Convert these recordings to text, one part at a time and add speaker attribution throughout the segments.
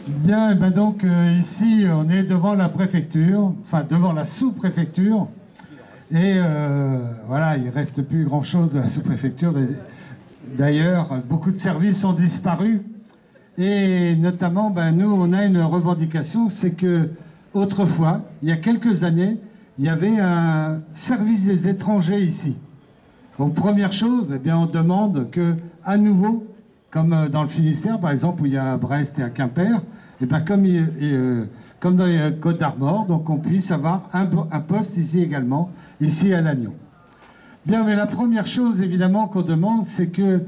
Speaker 1: Bien, et ben donc ici on est devant la préfecture, enfin devant la sous-préfecture, et voilà, il ne reste plus grand-chose de la sous-préfecture. D'ailleurs, beaucoup de services ont disparu, et notamment, ben, nous, on a une revendication, c'est que autrefois, il y a quelques années, il y avait un service des étrangers ici. Donc première chose, eh bien, on demande que, à nouveau, comme dans le Finistère, par exemple, où il y a à Brest et à Quimper, et ben comme dans les Côtes d'Armor, donc on puisse avoir un poste ici également, ici à Lannion. Bien, mais la première chose, évidemment, qu'on demande, c'est que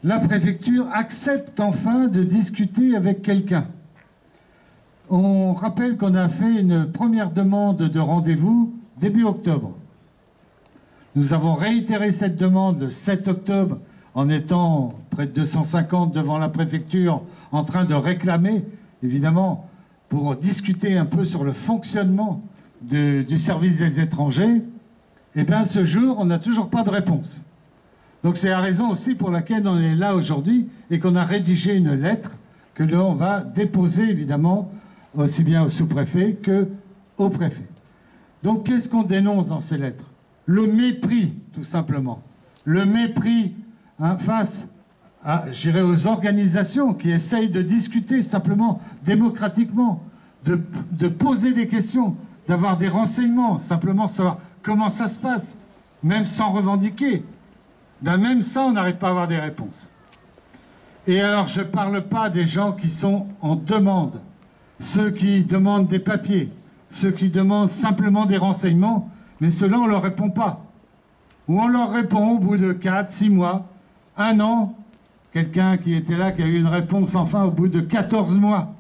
Speaker 1: la préfecture accepte enfin de discuter avec quelqu'un. On rappelle qu'on a fait une première demande de rendez-vous début octobre. Nous avons réitéré cette demande le 7 octobre en étant près de 250 devant la préfecture en train de réclamer, évidemment, pour discuter un peu sur le fonctionnement du service des étrangers. Eh bien, ce jour, on n'a toujours pas de réponse. Donc c'est la raison aussi pour laquelle on est là aujourd'hui et qu'on a rédigé une lettre que l'on va déposer, évidemment, aussi bien au sous-préfet qu'au préfet. Donc qu'est-ce qu'on dénonce dans ces lettres? Le mépris, tout simplement. Le mépris face je dirais, aux organisations qui essayent de discuter simplement, démocratiquement, de poser des questions, d'avoir des renseignements, simplement savoir comment ça se passe, même sans revendiquer. Ben même ça, on n'arrive pas à avoir des réponses. Et alors, je ne parle pas des gens qui sont en demande, ceux qui demandent des papiers, ceux qui demandent simplement des renseignements, mais ceux-là, on ne leur répond pas. Ou on leur répond au bout de 4, 6 mois, 1 an, quelqu'un qui était là, qui a eu une réponse enfin au bout de 14 mois.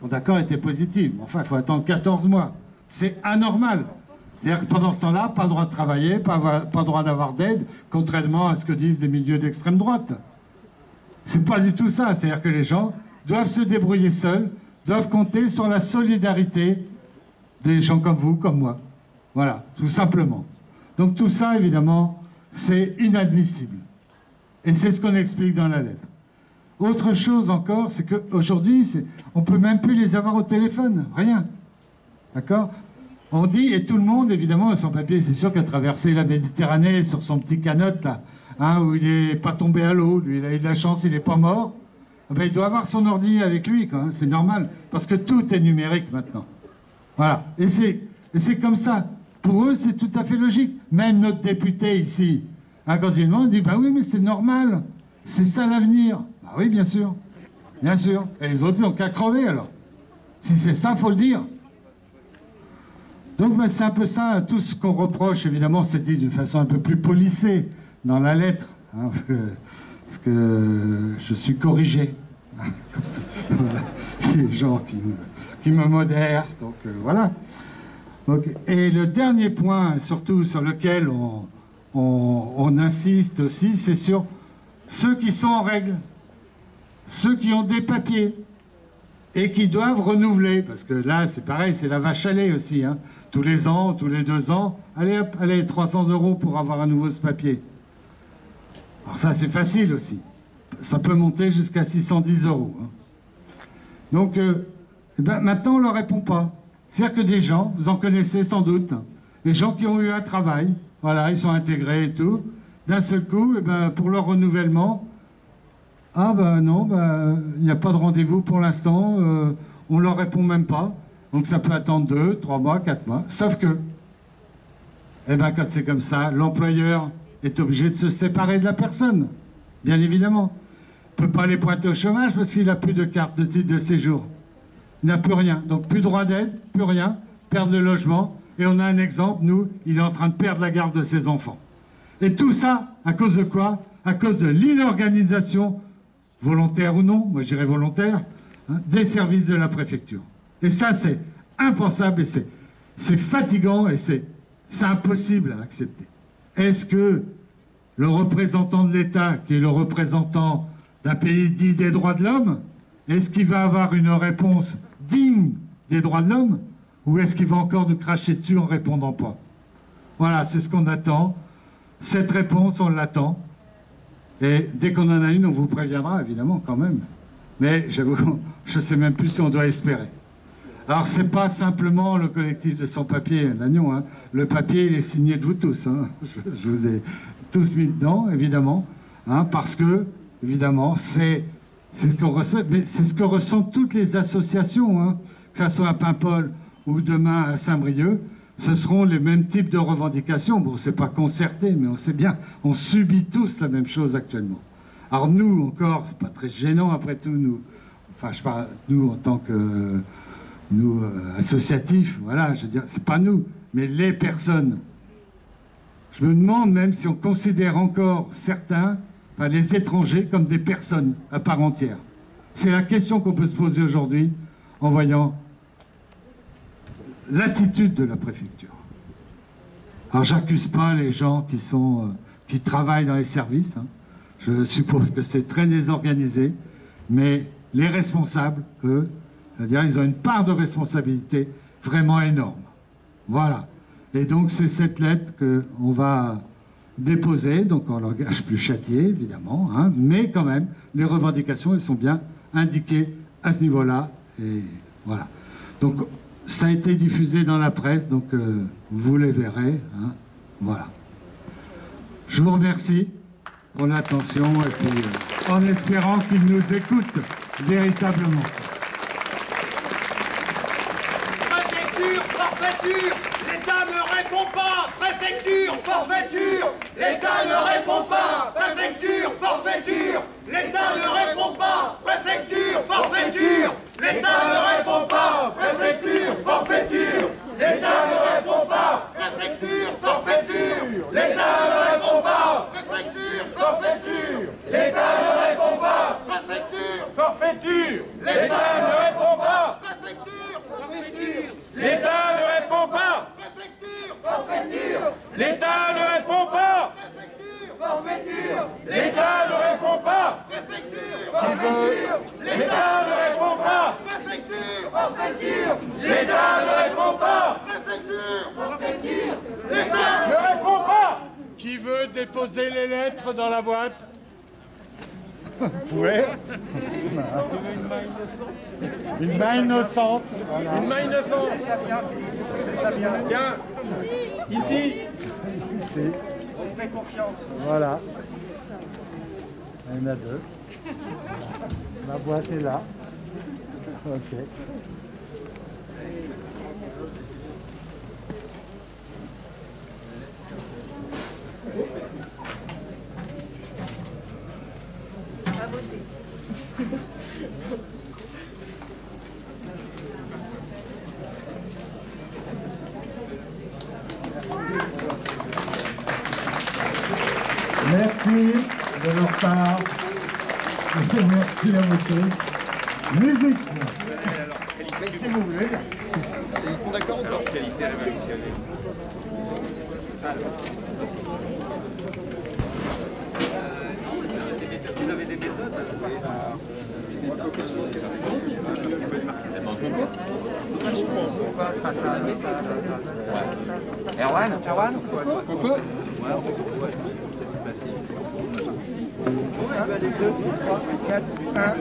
Speaker 1: Bon, d'accord, était positif, mais enfin, il faut attendre 14 mois. C'est anormal. C'est-à-dire que pendant ce temps-là, pas le droit de travailler, pas le droit d'avoir d'aide, contrairement à ce que disent des milieux d'extrême droite. C'est pas du tout ça. C'est-à-dire que les gens doivent se débrouiller seuls, doivent compter sur la solidarité des gens comme vous, comme moi. Voilà, tout simplement. Donc tout ça, évidemment, c'est inadmissible. Et c'est ce qu'on explique dans la lettre. Autre chose encore, c'est qu'aujourd'hui, on ne peut même plus les avoir au téléphone. Rien. D'accord ? On dit, et tout le monde, évidemment, sans papier, c'est sûr qu'a traversé la Méditerranée sur son petit canot, là, où il n'est pas tombé à l'eau, lui, il a eu de la chance, il n'est pas mort. Eh ben, il doit avoir son ordi avec lui, quoi, hein, c'est normal, parce que tout est numérique maintenant. Voilà. Et c'est comme ça. Pour eux, c'est tout à fait logique. Même notre député ici, quand il demande, il dit, bah oui, mais c'est normal, c'est ça l'avenir. Bah oui, bien sûr. Bien sûr. Et les autres, ils n'ont qu'à crever, alors. Si c'est ça, il faut le dire. Donc ben, c'est un peu ça, tout ce qu'on reproche, évidemment, c'est dit d'une façon un peu plus polissée dans la lettre, hein, parce que je suis corrigé. Voilà. Les gens qui me modèrent, donc voilà. Donc, et le dernier point, surtout sur lequel on insiste aussi, c'est sur ceux qui sont en règle, ceux qui ont des papiers et qui doivent renouveler, parce que là, c'est pareil, c'est la vache à lait aussi, hein. Tous les ans, tous les 2 ans, allez hop, allez, 300 € pour avoir à nouveau ce papier. Alors ça, c'est facile aussi. Ça peut monter jusqu'à 610 €. Hein. Donc, ben, maintenant, on ne leur répond pas. C'est-à-dire que des gens, vous en connaissez sans doute, hein, des gens qui ont eu un travail, voilà, ils sont intégrés et tout, d'un seul coup, eh ben, pour leur renouvellement, ah ben non, ben, il n'y a pas de rendez-vous pour l'instant, on ne leur répond même pas. Donc ça peut attendre 2, 3 mois, 4 mois. Sauf que, eh ben, quand c'est comme ça, l'employeur est obligé de se séparer de la personne, bien évidemment. Il ne peut pas les pointer au chômage parce qu'il n'a plus de carte de titre de séjour. Il n'a plus rien. Donc plus de droit d'aide, plus rien, perdre le logement. Et on a un exemple, nous, il est en train de perdre la garde de ses enfants. Et tout ça, à cause de quoi? À cause de l'inorganisation, volontaire ou non, moi je dirais volontaire, hein, des services de la préfecture. Et ça, c'est impensable et c'est fatigant et c'est impossible à accepter. Est-ce que le représentant de l'État, qui est le représentant d'un pays dit des droits de l'homme, est-ce qu'il va avoir une réponse digne des droits de l'homme ou est-ce qu'il va encore nous cracher dessus en ne répondant pas? Voilà, c'est ce qu'on attend. Cette réponse, on l'attend. Et dès qu'on en a une, on vous préviendra, évidemment, quand même. Mais j'avoue, je ne sais même plus si on doit espérer. Alors, ce n'est pas simplement le collectif de sans-papiers Lannion, hein. Le papier, il est signé de vous tous, hein. Je vous ai tous mis dedans, évidemment, hein, parce que, évidemment, c'est ce qu'on ressent, mais c'est ce que ressentent toutes les associations, hein, que ce soit à Paimpol ou demain à Saint-Brieuc. Ce seront les mêmes types de revendications. Bon, c'est pas concerté, mais on sait bien, on subit tous la même chose actuellement. Alors nous, encore, c'est pas très gênant après tout, nous, enfin je parle nous en tant que nous associatifs, voilà, je veux dire, c'est pas nous, mais les personnes. Je me demande même si on considère encore certains, enfin les étrangers, comme des personnes à part entière. C'est la question qu'on peut se poser aujourd'hui en voyant l'attitude de la préfecture. Alors j'accuse pas les gens qui travaillent dans les services, hein. Je suppose que c'est très désorganisé, mais les responsables, eux, c'est-à-dire ils ont une part de responsabilité vraiment énorme. Voilà. Et donc c'est cette lettre qu'on va déposer, donc en langage plus châtié, évidemment, hein, mais quand même, les revendications, elles sont bien indiquées à ce niveau-là. Et voilà. Donc ça a été diffusé dans la presse, donc vous les verrez. Hein, voilà. Je vous remercie pour l'attention et puis en espérant qu'ils nous écoutent véritablement.
Speaker 2: Préfecture, forfaiture, l'État ne répond pas. Préfecture, forfaiture, l'État ne répond pas. Préfecture, forfaiture, l'État ne répond pas. Préfecture, forfaiture, l'État ne répond pas. Préfecture, forfaiture, l'État ne répond pas. Préfecture, forfaiture, l'État ne répond pas. Préfecture, forfaiture, l'État ne répond pas. Préfecture, forfaiture, l'État ne répond pas. Préfecture, forfaiture, l'État ne répond pas. Préfecture, forfaiture, l'État ne répond pas. Préfecture, forfaiture, l'État ne répond pas. Préfecture, forfaiture, l'État ne répond pas. Préfecture, forfaiture, l'État ne répond pas. Préfecture, forfaiture, l'État ne répond pas.
Speaker 3: Qui veut déposer les lettres dans la boîte?
Speaker 1: Vous pouvez.
Speaker 3: Une main innocente.
Speaker 1: Voilà.
Speaker 3: Une main innocente.
Speaker 2: Fais ça bien, Philippe. Fais ça bien.
Speaker 3: Tiens, ici.
Speaker 1: Ici.
Speaker 2: On fait confiance.
Speaker 1: Voilà. Il y en a deux. La boîte est là. Ok. Merci de leur part. Merci à vous tous. Musique. Si vous voulez.
Speaker 4: Ils sont d'accord ou pas? Qualité, la même Vous avez des méthodes
Speaker 2: Erwan, Coco. 1, 2, 3, 4, 1.